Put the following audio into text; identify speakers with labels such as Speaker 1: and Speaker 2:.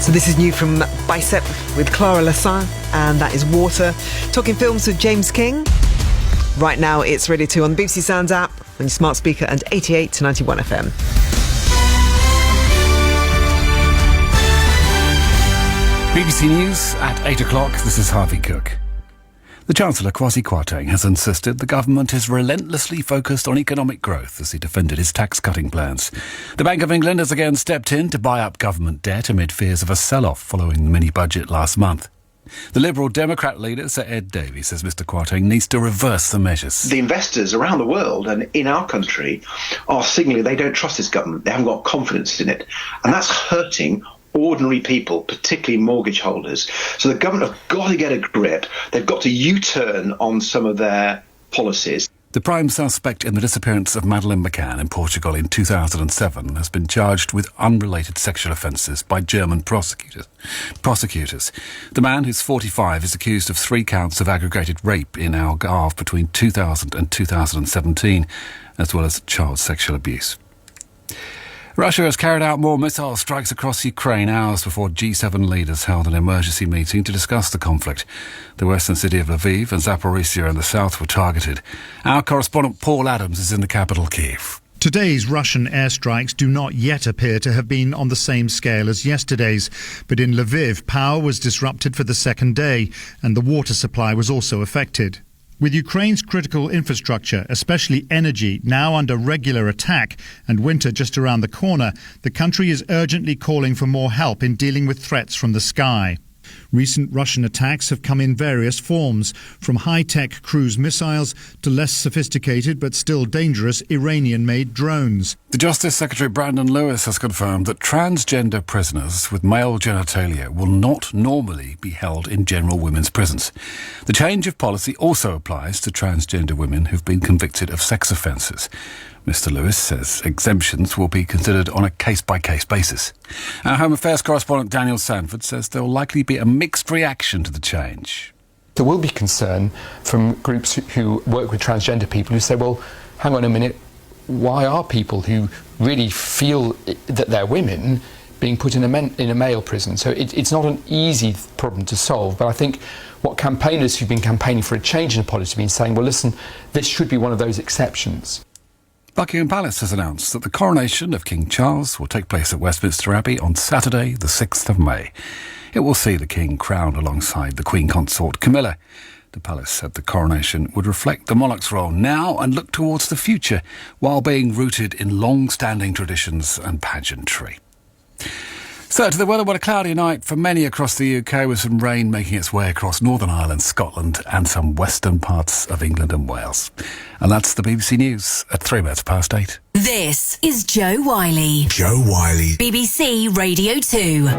Speaker 1: So this is new from Bicep with Clara Lassin, and that is Water. Talking films with James King. Right now it's Radio 2 on the BBC Sounds app, on your smart speaker, and 88 to 91 FM.
Speaker 2: BBC News at 8 o'clock. This is Harvey Cook. The Chancellor, Kwasi Kwarteng, has insisted the government is relentlessly focused on economic growth as he defended his tax-cutting plans. The Bank of England has again stepped in to buy up government debt amid fears of a sell-off following the mini-budget last month. The Liberal Democrat leader, Sir Ed Davey, says Mr Kwarteng needs to reverse the measures.
Speaker 3: The investors around the world and in our country are signalling they don't trust this government. They haven't got confidence in it. And that's hurting ordinary people, particularly mortgage holders. So the government have got to get a grip. They've got to U-turn on some of their policies.
Speaker 2: The prime suspect in the disappearance of Madeleine McCann in Portugal in 2007 has been charged with unrelated sexual offences by German prosecutors. The man, who's 45, is accused of 3 counts of aggravated rape in Algarve between 2000 and 2017, as well as child sexual abuse. Russia has carried out more missile strikes across Ukraine hours before G7 leaders held an emergency meeting to discuss the conflict. The western city of Lviv and Zaporizhzhia in the south were targeted. Our correspondent Paul Adams is in the capital, Kyiv.
Speaker 4: Today's Russian airstrikes do not yet appear to have been on the same scale as yesterday's. But in Lviv, power was disrupted for the second day, and the water supply was also affected. With Ukraine's critical infrastructure, especially energy, now under regular attack and winter just around the corner, the country is urgently calling for more help in dealing with threats from the sky. Recent Russian attacks have come in various forms, from high-tech cruise missiles to less sophisticated but still dangerous Iranian-made drones.
Speaker 2: The Justice Secretary Brandon Lewis has confirmed that transgender prisoners with male genitalia will not normally be held in general women's prisons. The change of policy also applies to transgender women who've been convicted of sex offences. Mr Lewis says exemptions will be considered on a case-by-case basis. Our Home Affairs correspondent Daniel Sanford says there will likely be a mixed reaction to the change.
Speaker 5: There will be concern from groups who work with transgender people who say, well, hang on a minute, why are people who really feel that they're women being put in a male prison? So it's not an easy problem to solve, but I think what campaigners who've been campaigning for a change in the policy have been saying, well, listen, this should be one of those exceptions.
Speaker 2: Buckingham Palace has announced that the coronation of King Charles will take place at Westminster Abbey on Saturday, the 6th of May. It will see the King crowned alongside the Queen Consort Camilla. The palace said the coronation would reflect the monarch's role now and look towards the future, while being rooted in long-standing traditions and pageantry. So, to the weather, what a cloudy night for many across the UK, with some rain making its way across Northern Ireland, Scotland and some western parts of England and Wales. And that's the BBC News at 8:03.
Speaker 6: This is Joe Wiley.
Speaker 7: Joe Wiley.
Speaker 6: BBC Radio 2.